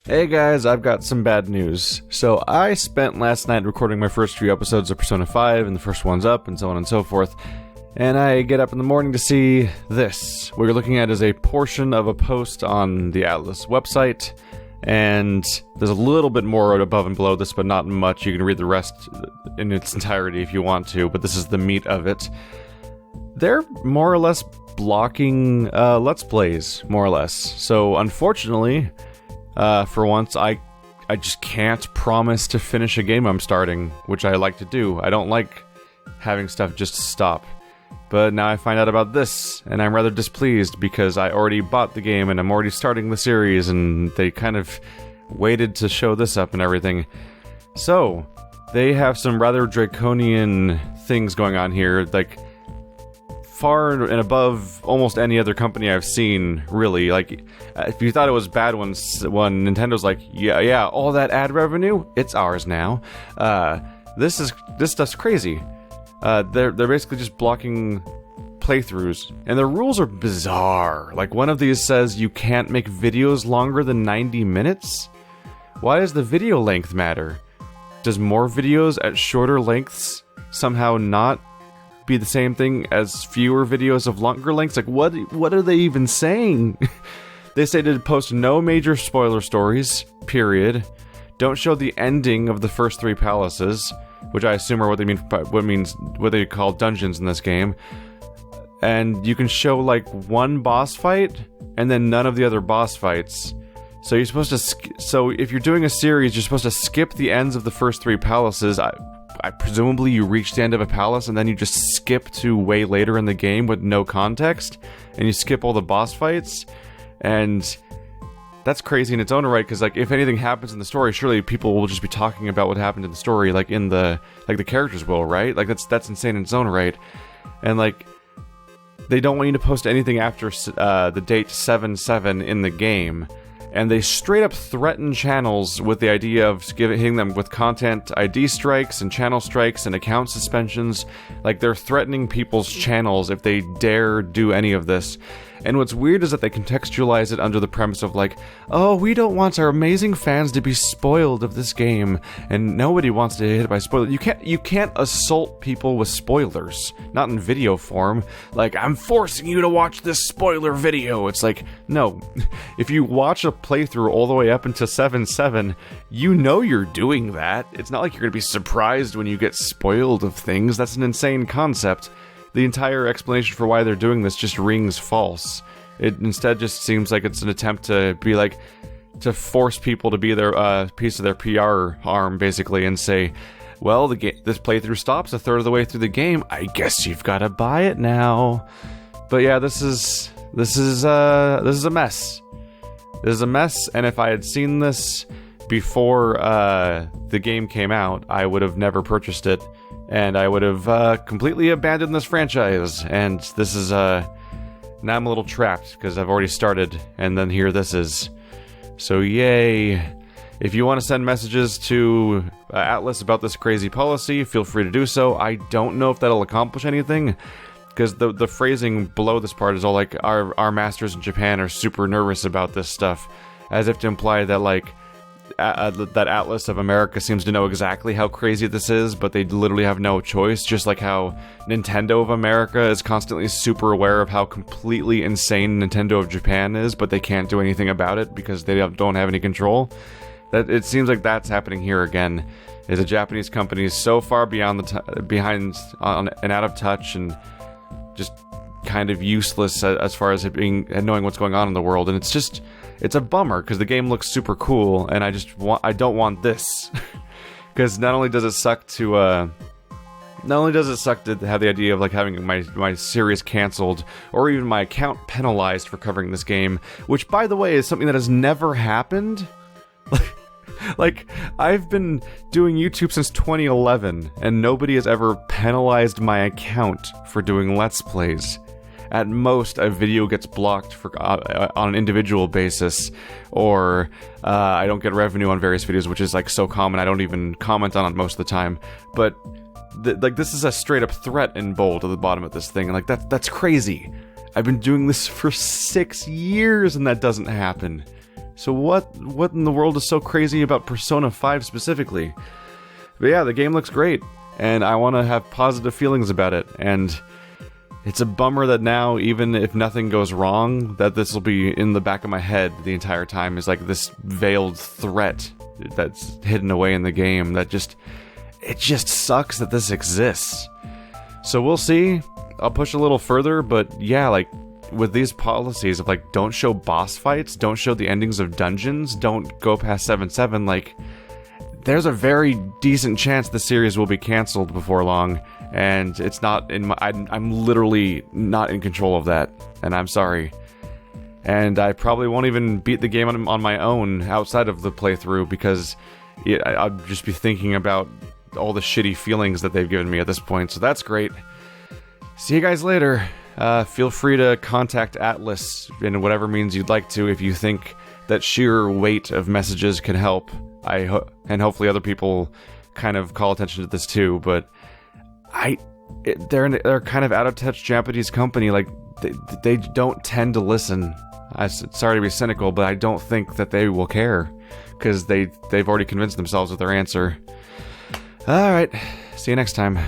Hey guys, I've got some bad news. So I spent last night recording my first few episodes of Persona 5, and the first one's up, and so on and so forth. And I get up in the morning to see this. What you're looking at is a portion of a post on the Atlus website, and there's a little bit more above and below this, but not much. You can read the rest in its entirety if you want to, but this is the meat of it. They're more or less blocking Let's Plays, more or less. So unfortunately, for once, I just can't promise to finish a game I'm starting, which I like to do. I don't like having stuff just stop. But now I find out about this, and I'm rather displeased because I already bought the game and I'm already starting the series, and they kind of waited to show this up and everything. So, they have some rather draconian things going on here, like far and above almost any other company I've seen, really. Like, if you thought it was bad when Nintendo's like, yeah, all that ad revenue, it's ours now. This stuff's crazy. They're basically just blocking playthroughs, and the rules are bizarre. Like, one of these says you can't make videos longer than 90 minutes? Why does the video length matter? Does more videos at shorter lengths somehow not be the same thing as fewer videos of longer lengths? Like, what are they even saying? They say to post no major spoiler stories, period. Don't show the ending of the first 3 palaces, which I assume are what they call dungeons in this game. And you can show like one boss fight and then none of the other boss fights. So you're supposed to so if you're doing a series, you're supposed to skip the ends of the first 3 palaces. I presumably you reach the end of a palace and then you just skip to way later in the game with no context, and you skip all the boss fights. And that's crazy in its own right, because like if anything happens in the story, surely people will just be talking about what happened in the story, like the characters will, right? Like that's insane in its own right. And like they don't want you to post anything after the date 7/7 in the game. And they straight up threaten channels with the idea of hitting them with content ID strikes and channel strikes and account suspensions. Like, they're threatening people's channels if they dare do any of this. And what's weird is that they contextualize it under the premise of like, oh, we don't want our amazing fans to be spoiled of this game, and nobody wants to get hit by spoilers. You can't assault people with spoilers, not in video form. Like, I'm forcing you to watch this spoiler video. It's like, no. If you watch a playthrough all the way up into 7/7, you know you're doing that. It's not like you're gonna be surprised when you get spoiled of things. That's an insane concept. The entire explanation for why they're doing this just rings false. It instead just seems like it's an attempt to be like, to force people to be their piece of their PR arm, basically, and say, well, this playthrough stops a third of the way through the game. I guess you've got to buy it now. But yeah, this is a mess. This is a mess, and if I had seen this before the game came out, I would have never purchased it. And I would have completely abandoned this franchise. And this is, now I'm a little trapped, because I've already started, and then here this is. So yay. If you want to send messages to Atlus about this crazy policy, feel free to do so. I don't know if that'll accomplish anything, because the phrasing below this part is all like, our masters in Japan are super nervous about this stuff, as if to imply that, like, that Atlus of America seems to know exactly how crazy this is, but they literally have no choice, just like how Nintendo of America is constantly super aware of how completely insane Nintendo of Japan is, but they can't do anything about it because they don't have any control. That it seems like that's happening here again. Is a Japanese company is so far behind and out of touch and just kind of useless as far as knowing what's going on in the world, and it's a bummer, because the game looks super cool, and I don't want this. Because not only does it suck to have the idea of like having my series canceled, or even my account penalized for covering this game, which, by the way, is something that has never happened. Like, I've been doing YouTube since 2011, and nobody has ever penalized my account for doing Let's Plays. At most, a video gets blocked on an individual basis, or I don't get revenue on various videos, which is like so common I don't even comment on it most of the time. But like, this is a straight up threat in bold at the bottom of this thing, and like that's crazy. I've been doing this for 6 years and that doesn't happen. So what in the world is so crazy about Persona 5 specifically? But yeah, the game looks great, and I want to have positive feelings about it, and it's a bummer that now, even if nothing goes wrong, that this will be in the back of my head the entire time, is like this veiled threat that's hidden away in the game that it just sucks that this exists. So we'll see. I'll push a little further, but yeah, like, with these policies of, like, don't show boss fights, don't show the endings of dungeons, don't go past 7-7, like, there's a very decent chance the series will be canceled before long, and it's not in my... I'm literally not in control of that, and I'm sorry. And I probably won't even beat the game on my own outside of the playthrough, because I'll just be thinking about all the shitty feelings that they've given me at this point, so that's great. See you guys later. Feel free to contact Atlus in whatever means you'd like to if you think that sheer weight of messages can help. And hopefully other people kind of call attention to this too, but they're kind of out-of-touch Japanese company. Like, they don't tend to listen. Sorry to be cynical, but I don't think that they will care, because they've already convinced themselves of their answer. Alright, see you next time.